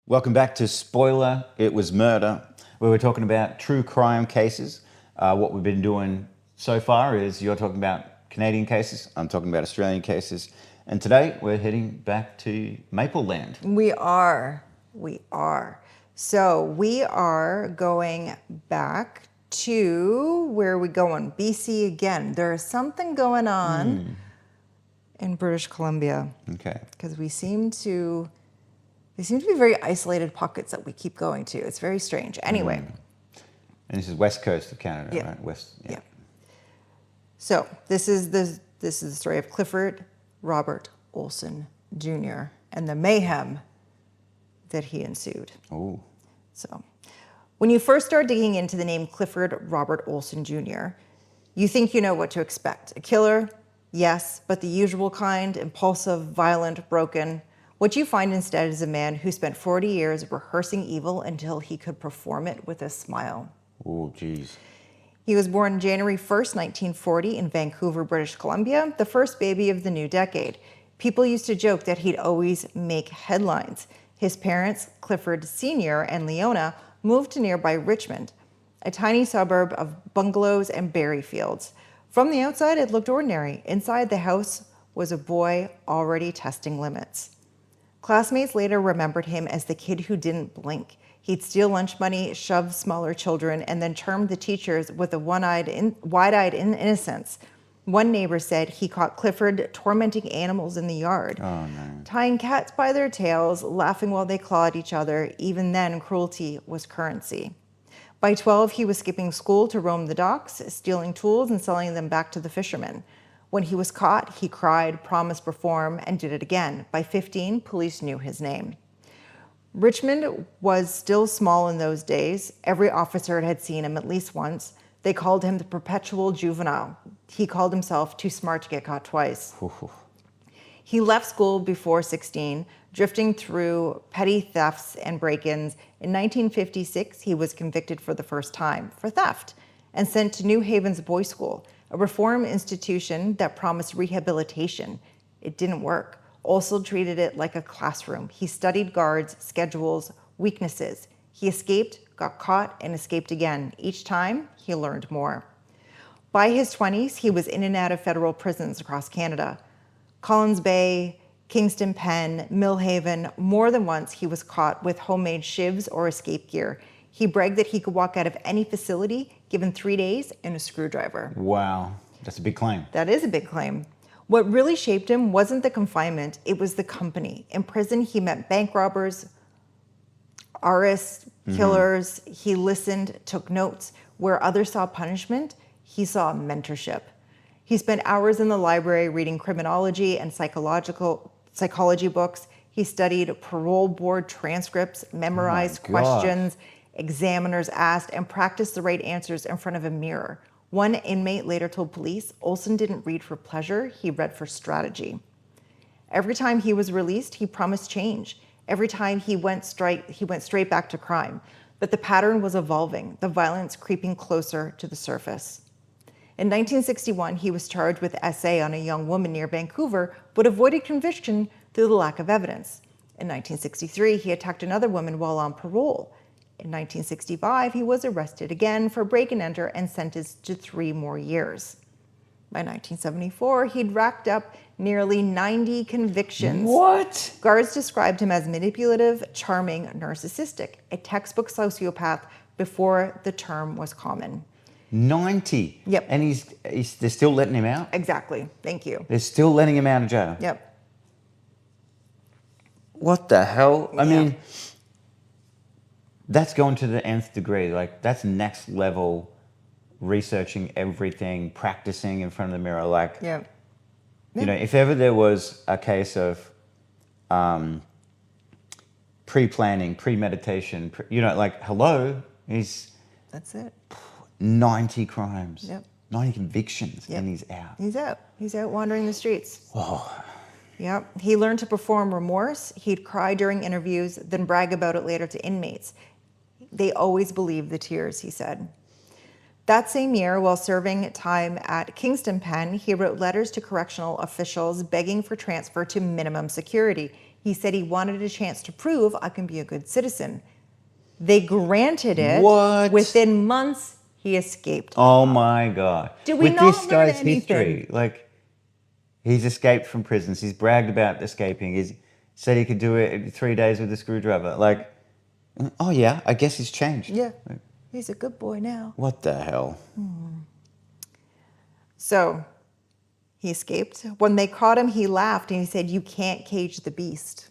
Welcome back to Spoiler, It Was Murder, where we're talking about true crime cases. What we've been doing so far is you're talking about Canadian cases, I'm talking about Australian cases, and today we're heading back to Maple Land. We are. So we are going back to, where are we going? BC again. There's something going on in British Columbia. Okay. Because they seem to be very isolated pockets that we keep going to. It's very strange. Anyway. And this is west coast of Canada, Yeah. right? West. Yeah. So this is the story of Clifford Robert Olson Jr. and the mayhem that he ensued. Oh. So when you first start digging into the name Clifford Robert Olson Jr., you think you know what to expect. A killer? Yes, but the usual kind, impulsive, violent, broken. What you find instead is a man who spent 40 years rehearsing evil until he could perform it with a smile. Oh, geez. He was born January 1st, 1940 in Vancouver, British Columbia, the first baby of the new decade. People used to joke that he'd always make headlines. His parents, Clifford Sr. and Leona, moved to nearby Richmond, a tiny suburb of bungalows and berry fields. From the outside, it looked ordinary. Inside the house was a boy already testing limits. Classmates later remembered him as the kid who didn't blink. He'd steal lunch money, shove smaller children, and then charm the teachers with a wide-eyed innocence. One neighbor said he caught Clifford tormenting animals in the yard, tying cats by their tails, laughing while they clawed each other. Even then, cruelty was currency. By 12, he was skipping school to roam the docks, stealing tools and selling them back to the fishermen. When he was caught, he cried, promised reform, and did it again. By 15, police knew his name. Richmond was still small in those days. Every officer had seen him at least once. They called him the perpetual juvenile. He called himself too smart to get caught twice. He left school before 16, drifting through petty thefts and break-ins. In 1956, he was convicted for the first time for theft and sent to New Haven's boys' school, a reform institution that promised rehabilitation. It didn't work. Olson treated it like a classroom. He studied guards, schedules, weaknesses. He escaped, got caught, and escaped again. Each time, he learned more. By his 20s, he was in and out of federal prisons across Canada. Collins Bay, Kingston Pen, Millhaven. More than once, he was caught with homemade shivs or escape gear. He bragged that he could walk out of any facility given 3 days and a screwdriver. Wow, that's a big claim. That is a big claim. What really shaped him wasn't the confinement, it was the company. In prison, he met bank robbers, artists, killers. He listened, took notes. Where others saw punishment, he saw mentorship. He spent hours in the library reading criminology and psychology books. He studied parole board transcripts, memorized questions examiners asked, and practiced the right answers in front of a mirror. One inmate later told police Olson didn't read for pleasure, he read for strategy. Every time he was released, he promised change. Every time he went straight back to crime. But the pattern was evolving, the violence creeping closer to the surface. In 1961, he was charged with SA on a young woman near Vancouver, but avoided conviction through the lack of evidence. In 1963, he attacked another woman while on parole. In 1965, he was arrested again for break and enter and sentenced to 3 more years. By 1974, he'd racked up nearly 90 convictions. What? Guards described him as manipulative, charming, narcissistic, a textbook sociopath before the term was common. 90? Yep. And they're still letting him out? Exactly. Thank you. They're still letting him out of jail? Yep. What the hell? I mean, that's going to the nth degree. Like, that's next level researching everything, practicing in front of the mirror. Like, you know, if ever there was a case of pre-planning, premeditation, you know, like, hello, That's it. 90 crimes. Yep. 90 convictions, and he's out. He's out. He's out wandering the streets. Oh. Yep. He learned to perform remorse. He'd cry during interviews, then brag about it later to inmates. They always believed the tears, he said. That same year, while serving time at Kingston Pen, he wrote letters to correctional officials begging for transfer to minimum security. He said he wanted a chance to prove I can be a good citizen. They granted it. What? Within months, he escaped. Oh my God. Did we With not this learn guy's anything? history, like, he's escaped from prisons. He's bragged about escaping. He's said he could do it in 3 days with a screwdriver. Like, oh yeah, I guess he's changed. Yeah, Like, he's a good boy now. what the hell? So he escaped. When they caught him, he laughed and he said, "You can't cage the beast."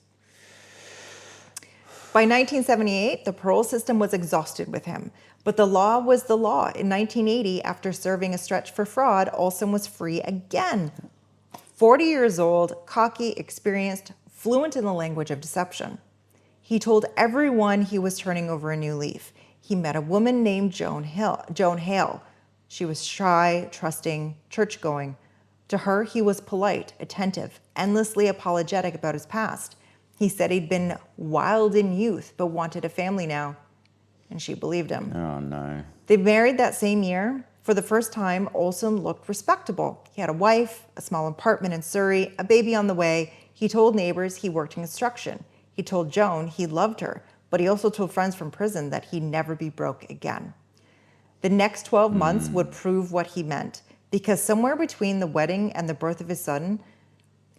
By 1978, the parole system was exhausted with him. But the law was the law. In 1980, after serving a stretch for fraud, Olson was free again. 40 years old, cocky, experienced, fluent in the language of deception. He told everyone he was turning over a new leaf. He met a woman named Joan Hale. She was shy, trusting, church-going. To her, he was polite, attentive, endlessly apologetic about his past. He said he'd been wild in youth, but wanted a family now. And she believed him. Oh no. They married that same year. For the first time, Olson looked respectable. He had a wife, a small apartment in Surrey, a baby on the way. He told neighbors he worked in construction. He told Joan he loved her, but he also told friends from prison that he'd never be broke again. The next 12 months would prove what he meant, because somewhere between the wedding and the birth of his son,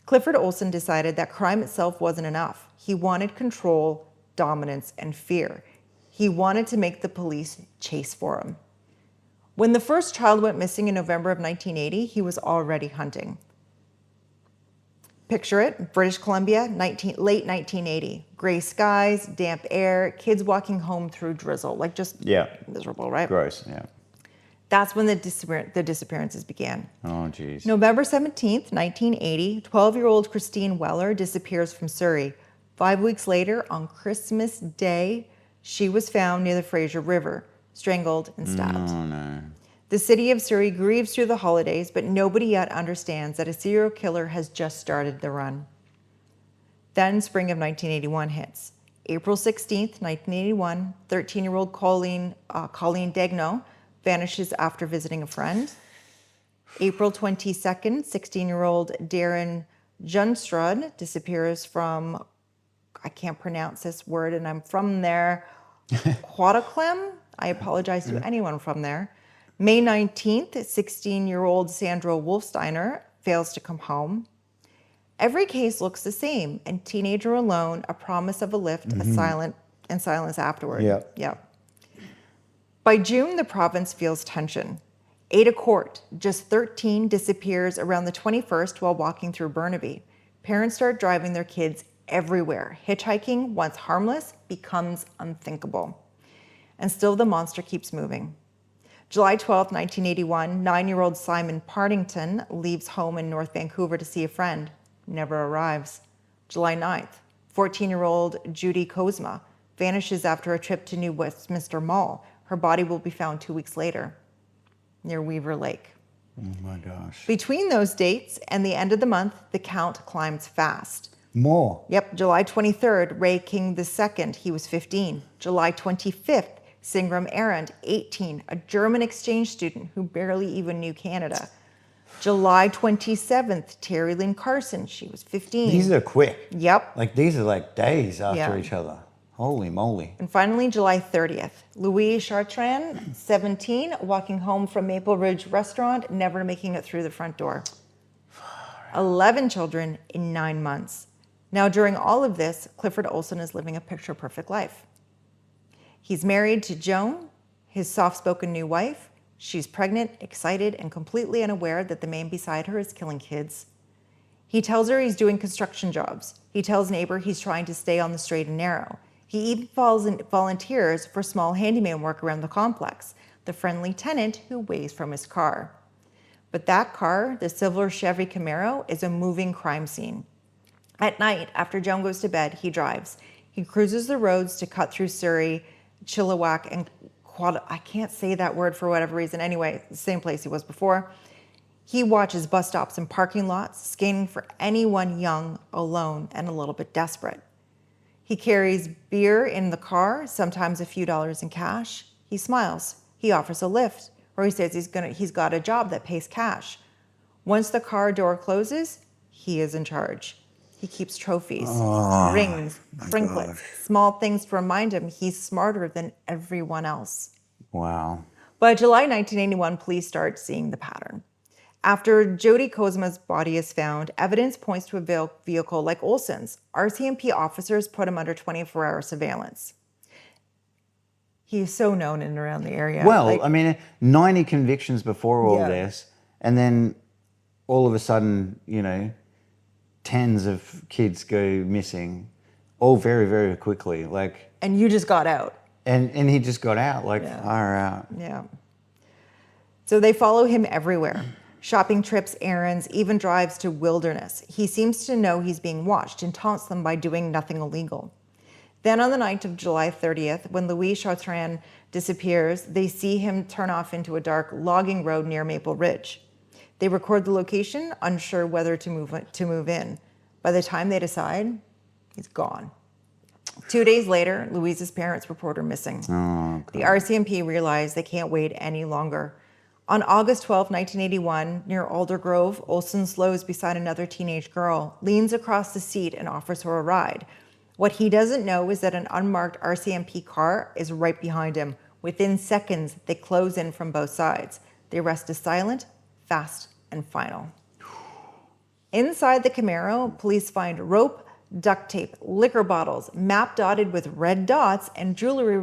Clifford Olson decided that crime itself wasn't enough. He wanted control, dominance, and fear. He wanted to make the police chase for him. When the first child went missing in November of 1980, he was already hunting. Picture it, British Columbia, late 1980. Gray skies, damp air, kids walking home through drizzle, like just miserable, right? Gross, yeah. That's when the disappearances began. Oh, geez. November 17th, 1980, 12-year-old Christine Weller disappears from Surrey. 5 weeks later, on Christmas Day, she was found near the Fraser River, strangled and stabbed. Oh, no. The city of Surrey grieves through the holidays, but nobody yet understands that a serial killer has just started the run. Then spring of 1981 hits. April 16th, 1981, 13-year-old Colleen Degno vanishes after visiting a friend. April 22nd, 16-year-old Darren Junstrud disappears from, I can't pronounce this word, and I'm from there, Quataclem. I apologize to anyone from there. May 19th, 16-year-old Sandra Wolfsteiner fails to come home. Every case looks the same, a teenager alone, a promise of a lift, a silence afterward. Yep. By June, the province feels tension. Ada Court, just 13, disappears around the 21st while walking through Burnaby. Parents start driving their kids everywhere. Hitchhiking, once harmless, becomes unthinkable. And still the monster keeps moving. July 12, 1981, 9-year-old Simon Partington leaves home in North Vancouver to see a friend. Never arrives. July 9th, 14-year-old Judy Kozma vanishes after a trip to New Westminster Mall. Her body will be found 2 weeks later near Weaver Lake. Oh my gosh. Between those dates and the end of the month, the count climbs fast. More? Yep, July 23rd, Ray King II, he was 15. July 25th, Singram Arend, 18, a German exchange student who barely even knew Canada. July 27th, Terry Lynn Carson, she was 15. These are quick. Yep. Like, these are like days after Yeah. each other. Holy moly. And finally, July 30th, Louise Chartrand, 17, walking home from Maple Ridge Restaurant, never making it through the front door. 11 children in 9 months. Now, during all of this, Clifford Olson is living a picture-perfect life. He's married to Joan, his soft-spoken new wife. She's pregnant, excited, and completely unaware that the man beside her is killing kids. He tells her he's doing construction jobs. He tells neighbor he's trying to stay on the straight and narrow. He even volunteers for small handyman work around the complex, the friendly tenant who waves from his car. But that car, the silver Chevy Camaro, is a moving crime scene. At night, after Joan goes to bed, he drives. He cruises the roads to cut through Surrey, Chilliwack, and I can't say that word for whatever reason. Anyway, the same place he was before. He watches bus stops and parking lots, scanning for anyone young, alone, and a little bit desperate. He carries beer in the car, sometimes a few dollars in cash. He smiles. He offers a lift, or he says he's got a job that pays cash. Once the car door closes, he is in charge. He keeps trophies, rings, trinkets, small things to remind him he's smarter than everyone else. Wow. By July 1981, police start seeing the pattern. After Jody Kozma's body is found, evidence points to a vehicle like Olson's. RCMP officers put him under 24-hour surveillance. He is so known in and around the area. Well, I mean, 90 convictions before all Yeah. this, and then all of a sudden, you know, tens of kids go missing, all very, very quickly. Like, and you just got out. and he just got out, like, Yeah. far out. Yeah. So they follow him everywhere. Shopping trips, errands, even drives to wilderness. He seems to know he's being watched and taunts them by doing nothing illegal. Then on the night of July 30th, when Louis Chartrand disappears, they see him turn off into a dark logging road near Maple Ridge. They record the location, unsure whether to move in. By the time they decide, he's gone. 2 days later, Louise's parents report her missing. Oh, The RCMP realize they can't wait any longer. On August 12, 1981, near Aldergrove, Olson slows beside another teenage girl, leans across the seat and offers her a ride. What he doesn't know is that an unmarked RCMP car is right behind him. Within seconds, they close in from both sides. The arrest is silent, fast, and final. Inside the Camaro, police find rope, duct tape, liquor bottles, map dotted with red dots, and jewelry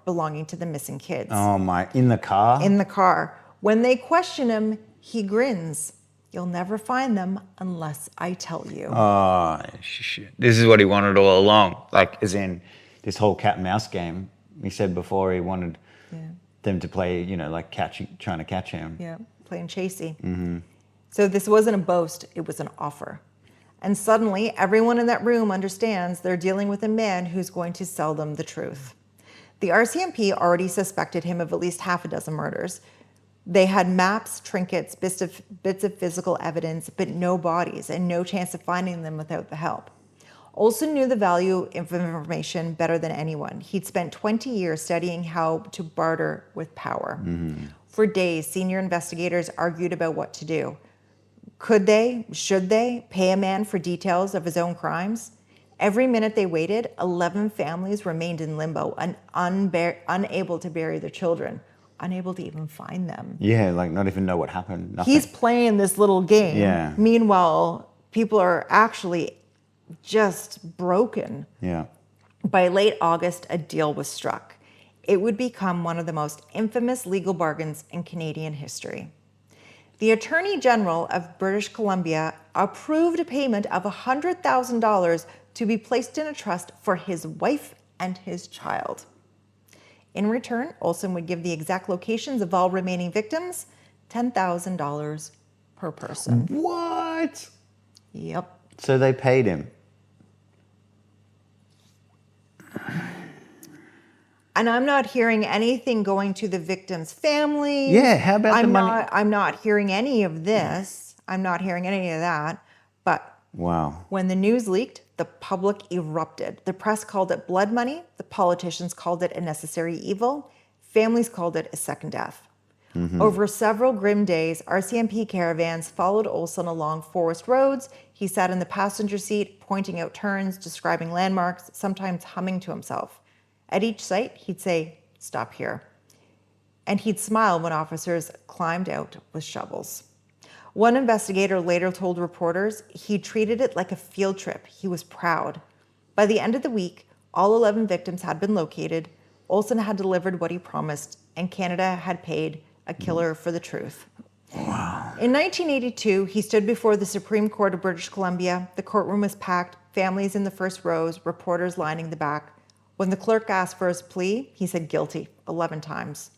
belonging to the missing kids. Oh my, in the car? In the car. When they question him, he grins. You'll never find them unless I tell you. Oh, shit. This is what he wanted all along. Like, as in this whole cat and mouse game. He said before he wanted them to play, you know, like trying to catch him. Yeah, playing chasey. Mm-hmm. So this wasn't a boast, it was an offer. And suddenly, everyone in that room understands they're dealing with a man who's going to sell them the truth. The RCMP already suspected him of at least half a dozen murders. They had maps, trinkets, bits of physical evidence, but no bodies and no chance of finding them without the help. Olson knew the value of information better than anyone. He'd spent 20 years studying how to barter with power. Mm-hmm. For days, senior investigators argued about what to do. Could they, should they, pay a man for details of his own crimes? Every minute they waited, 11 families remained in limbo and unable to bury their children. Unable to even find them. Yeah, like not even know what happened. Nothing. He's playing this little game. Yeah. Meanwhile, people are actually just broken. Yeah. By late August, a deal was struck. It would become one of the most infamous legal bargains in Canadian history. The Attorney General of British Columbia approved a payment of $100,000 to be placed in a trust for his wife and his child. In return, Olson would give the exact locations of all remaining victims, $10,000 per person. What? Yep. So they paid him. And I'm not hearing anything going to the victim's family. Yeah, how about the money? I'm not hearing any of this. I'm not hearing any of that. But Wow. when the news leaked, the public erupted. The press called it blood money. The politicians called it a necessary evil. Families called it a second death. Mm-hmm. Over several grim days, RCMP caravans followed Olson along forest roads. He sat in the passenger seat, pointing out turns, describing landmarks, sometimes humming to himself. At each site, he'd say, "Stop here." And he'd smile when officers climbed out with shovels. One investigator later told reporters he treated it like a field trip. He was proud. By the end of the week, all 11 victims had been located. Olson had delivered what he promised, and Canada had paid a killer for the truth. Wow. In 1982, he stood before the Supreme Court of British Columbia. The courtroom was packed, families in the first rows, reporters lining the back. When the clerk asked for his plea, he said guilty 11 times.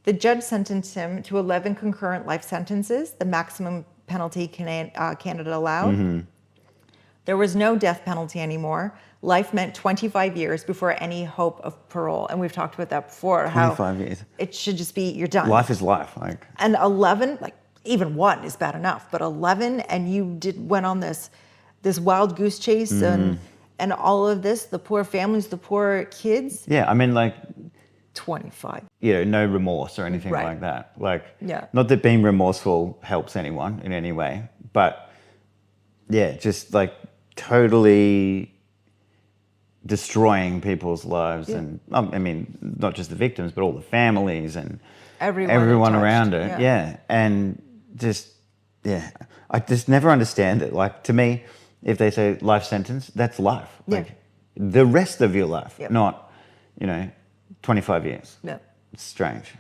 The judge sentenced him to 11 concurrent life sentences, the maximum penalty Canada allowed. Mm-hmm. There was no death penalty anymore. Life meant 25 years before any hope of parole. And we've talked about that before. 25 years. It should just be, you're done. Life is life. Like. And 11, like even one is bad enough, but 11, and you went on this wild goose chase and all of this, the poor families, the poor kids. Yeah, I mean, like, 25. You know, no remorse or anything Right. like that. Like, Yeah. Not that being remorseful helps anyone in any way, but yeah, just like totally destroying people's lives, and I mean, not just the victims, but all the families and everyone around it. Yeah, and just I just never understand it. Like, to me, if they say life sentence, that's life. Like the rest of your life, not 25 years. Yeah. It's strange.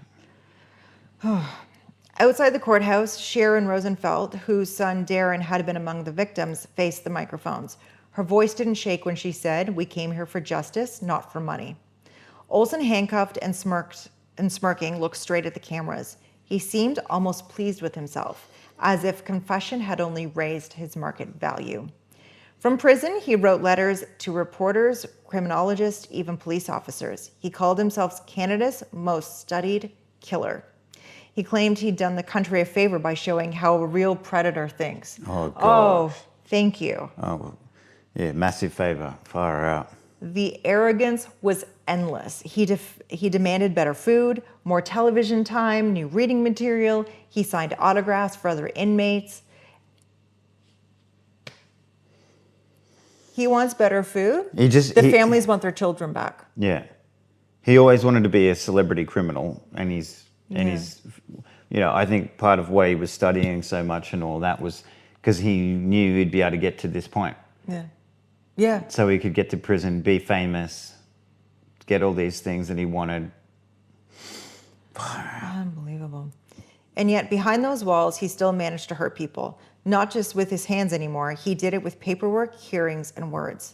Outside the courthouse, Sharon Rosenfeld, whose son Darren had been among the victims, faced the microphones. Her voice didn't shake when she said, "We came here for justice, not for money." Olson, handcuffed and smirking, looked straight at the cameras. He seemed almost pleased with himself, as if confession had only raised his market value. From prison, he wrote letters to reporters, criminologists, even police officers. He called himself Canada's most studied killer. He claimed he'd done the country a favor by showing how a real predator thinks. Oh, God. Oh, thank you. Oh, yeah, massive favor. Far out. The arrogance was endless. He demanded better food, more television time, new reading material. He signed autographs for other inmates. He wants better food. The families want their children back. Yeah. He always wanted to be a celebrity criminal, and he's, I think part of why he was studying so much and all that was because he knew he'd be able to get to this point. Yeah. Yeah. So he could get to prison, be famous, get all these things that he wanted. Unbelievable. And yet behind those walls, he still managed to hurt people. Not just with his hands anymore, he did it with paperwork, hearings, and words.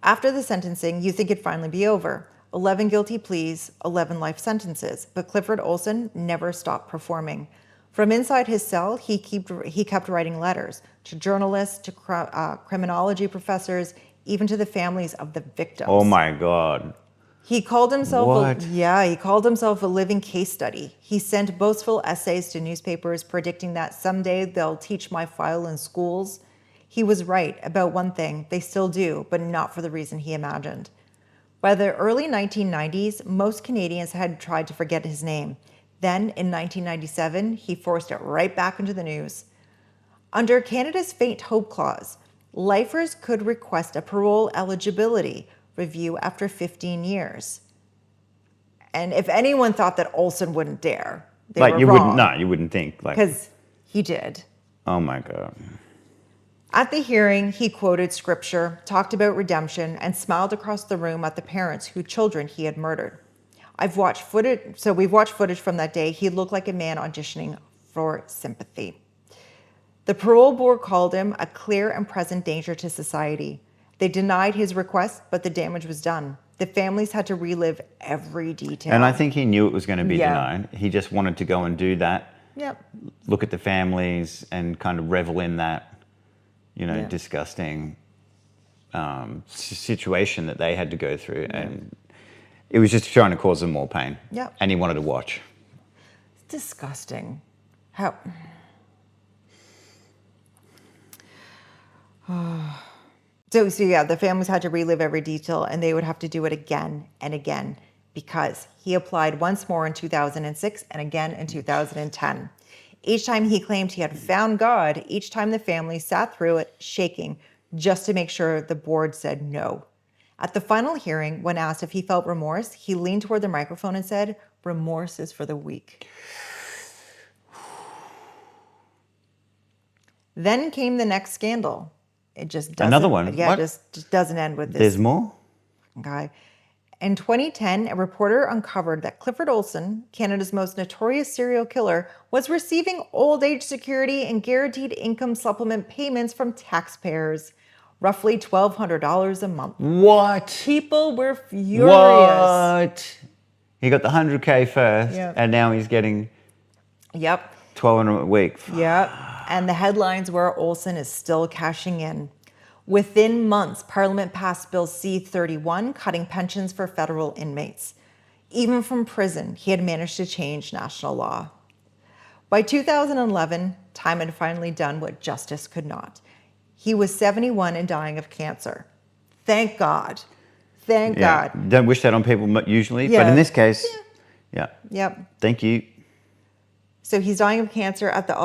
After the sentencing, you think it'd finally be over. 11 guilty pleas, 11 life sentences, but Clifford Olson never stopped performing. From inside his cell, he kept writing letters to journalists, to criminology professors, even to the families of the victims. Oh my God. He called himself What? he called himself a living case study. He sent boastful essays to newspapers predicting that someday they'll teach my file in schools. He was right about one thing, they still do, but not for the reason he imagined. By the early 1990s, most Canadians had tried to forget his name. Then, in 1997, he forced it right back into the news. Under Canada's Faint Hope Clause, lifers could request a parole eligibility review after 15 years. And if anyone thought that Olson wouldn't dare, they were wrong. You wouldn't think. Because he did. Oh my God. At the hearing, he quoted scripture, talked about redemption, and smiled across the room at the parents whose children he had murdered. We've watched footage from that day. He looked like a man auditioning for sympathy. The parole board called him a clear and present danger to society. They denied his request, but the damage was done. The families had to relive every detail. And I think he knew it was going to be denied. He just wanted to go and do that. Yep. Look at the families and kind of revel in that, disgusting situation that they had to go through. And it was just trying to cause them more pain. Yep. And he wanted to watch. It's disgusting. How? So the families had to relive every detail, and they would have to do it again and again because he applied once more in 2006 and again in 2010. Each time he claimed he had found God, each time the family sat through it shaking just to make sure the board said no. At the final hearing, when asked if he felt remorse, he leaned toward the microphone and said, "Remorse is for the weak." Then came the next scandal. It just doesn't. Another one? Yeah, What? just doesn't end with this. There's more? Guy. In 2010, a reporter uncovered that Clifford Olson, Canada's most notorious serial killer, was receiving old age security and guaranteed income supplement payments from taxpayers, roughly $1,200 a month. What? People were furious. What? He got the 100K first, and now he's getting Yep. $1,200 a week. Yep. And the headlines were Olson is still cashing in. Within months, Parliament passed Bill C-31, cutting pensions for federal inmates. Even from prison, he had managed to change national law. By 2011, time had finally done what justice could not. He was 71 and dying of cancer. Thank God. Thank God. Don't wish that on people usually, but in this case, Yep. Thank you. So he's dying of cancer at the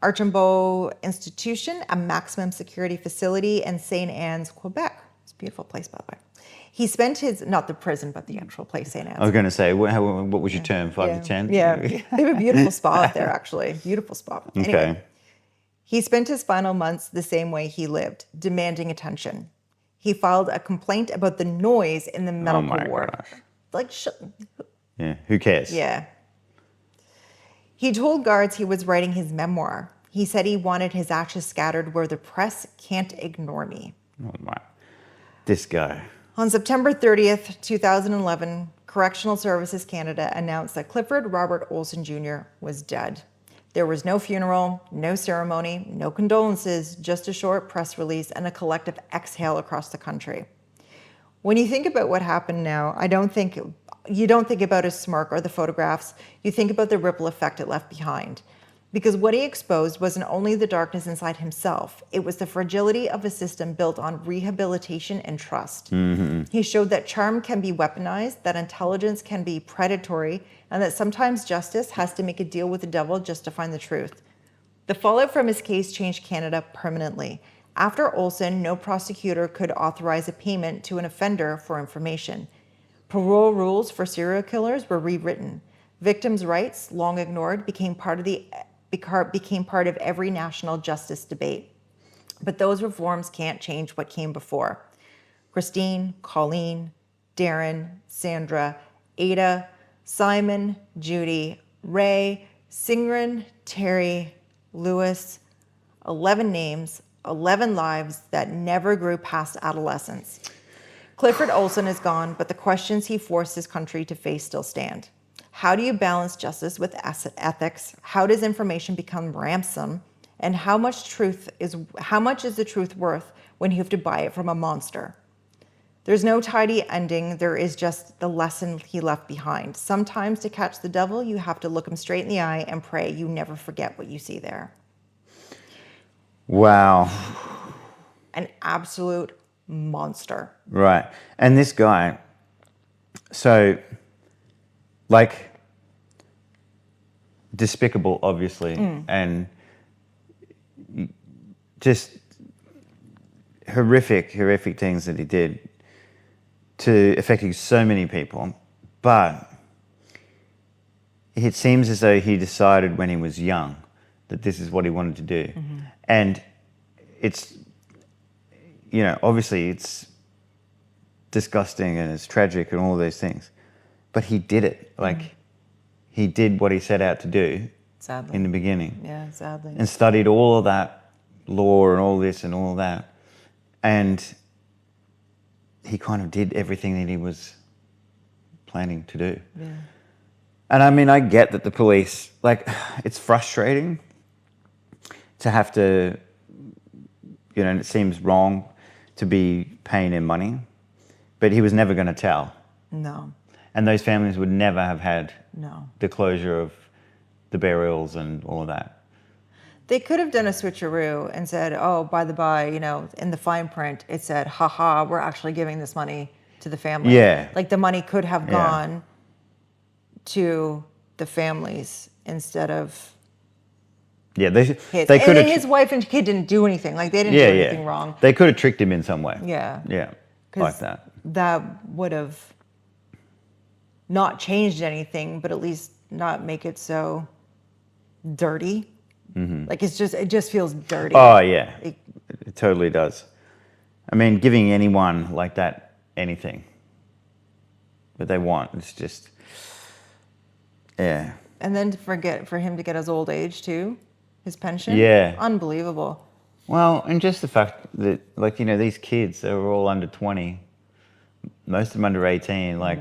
Archambault Institution, a maximum security facility in St. Anne's, Quebec. It's a beautiful place, by the way. He spent his, not the prison, but the actual place, St. Anne's. I was going to say, what was your term, 5 to 10? Yeah, they have a beautiful spa out there, actually. Beautiful spa. Anyway, Okay. he spent his final months the same way he lived, demanding attention. He filed a complaint about the noise in the medical my ward. gosh. Like, Yeah, who cares? yeah. He told guards he was writing his memoir. He said he wanted his ashes scattered where the press can't ignore me. Oh my. This guy. On September 30th, 2011, Correctional Services Canada announced that Clifford Robert Olson Jr. was dead. There was no funeral, no ceremony, no condolences, just a short press release and a collective exhale across the country. When you think about what happened now, you don't think about his smirk or the photographs. You think about the ripple effect it left behind. Because what he exposed wasn't only the darkness inside himself, it was the fragility of a system built on rehabilitation and trust. He showed that charm can be weaponized, that intelligence can be predatory, and that sometimes justice has to make a deal with the devil just to find the truth. The fallout from his case changed Canada permanently. After Olson, no prosecutor could authorize a payment to an offender for information. Parole rules for serial killers were rewritten. Victims' rights, long ignored, became part of every national justice debate. But those reforms can't change what came before. Christine, Colleen, Darren, Sandra, Ada, Simon, Judy, Ray, Singren, Terry, Lewis, 11 names, 11 lives that never grew past adolescence. Clifford Olson is gone, but the questions he forced his country to face still stand. How do you balance justice with ethics? How does information become ransom? And how much is the truth worth when you have to buy it from a monster? There's no tidy ending. There is just the lesson he left behind. Sometimes to catch the devil, you have to look him straight in the eye and pray you never forget what you see there. Wow. An absolute monster. Right. And this guy, so, like, despicable, obviously, and just horrific things that he did to affecting so many people. But it seems as though he decided when he was young that this is what he wanted to do. And it's, obviously it's disgusting and it's tragic and all those things. But he did it. Like, he did what he set out to do. Sadly. In the beginning. Yeah, sadly. And studied all of that law and all this and all that. And he kind of did everything that he was planning to do. Yeah. And I mean, I get that the police, like, it's frustrating to have to, and it seems wrong to be paying him money, but he was never going to tell. No. And those families would never have had No. the closure of the burials and all of that. They could have done a switcheroo and said, oh, by the by, in the fine print, it said, haha, we're actually giving this money to the family. Yeah. Like the money could have gone to the families instead of Yeah, his. they could have. His wife and kid didn't do anything. Like they didn't do anything wrong. They could have tricked him in some way. Yeah. Yeah, 'Cause like that. That would have not changed anything, but at least not make it so dirty. Like it just feels dirty. Oh yeah, it totally does. I mean, giving anyone like that anything that they want, it's just, yeah. And then for him to get his old age too, his pension. Yeah. Unbelievable. Well, and just the fact that, like, these kids, they were all under 20, most of them under 18, like,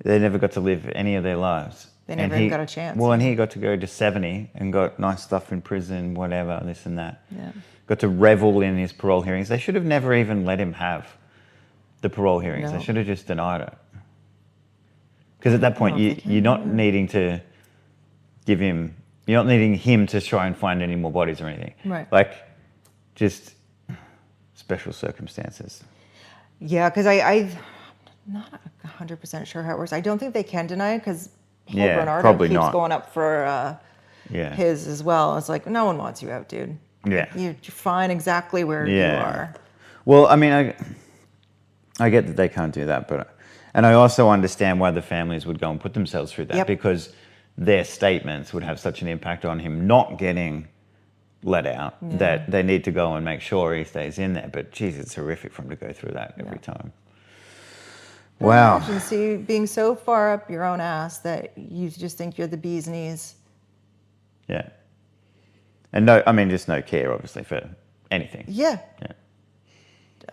they never got to live any of their lives. They never even got a chance. Well, and he got to go to 70 and got nice stuff in prison, whatever, this and that. Yeah. Got to revel in his parole hearings. They should have never even let him have the parole hearings. No. They should have just denied it. Because at that point, you're not needing to give him, you're not needing him to try and find any more bodies or anything. Right. Like, just special circumstances. Yeah, because I'm not 100% sure how it works. I don't think they can deny it because Yeah, Bernardo probably keeps not. going up for Yeah. his as well. It's like, no one wants you out, dude. Yeah. You're fine exactly where you are. Well, I mean, I get that they can't do that, and I also understand why the families would go and put themselves through that, Yep. because their statements would have such an impact on him not getting let out that they need to go and make sure he stays in there. But geez, it's horrific for him to go through that every time. Wow. Imagine being so far up your own ass that you just think you're the bee's knees. Yeah. And no, I mean, just no care, obviously, for anything. Yeah. Yeah.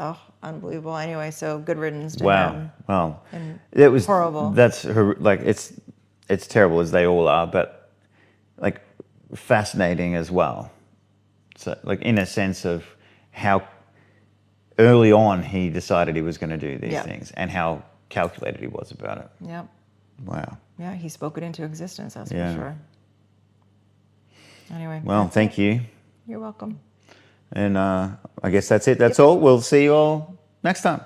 Oh, unbelievable. Anyway, so good riddance to Wow. him. Well, And it was horrible. That's like it's terrible, as they all are, but like fascinating as well. So, like, in a sense of how early on he decided he was going to do these things, and how calculated he was about it. Yep. Wow. Yeah, he spoke it into existence, that's for sure. Anyway. Well, thank you. You're welcome. And I guess that's it. That's all. We'll see you all next time.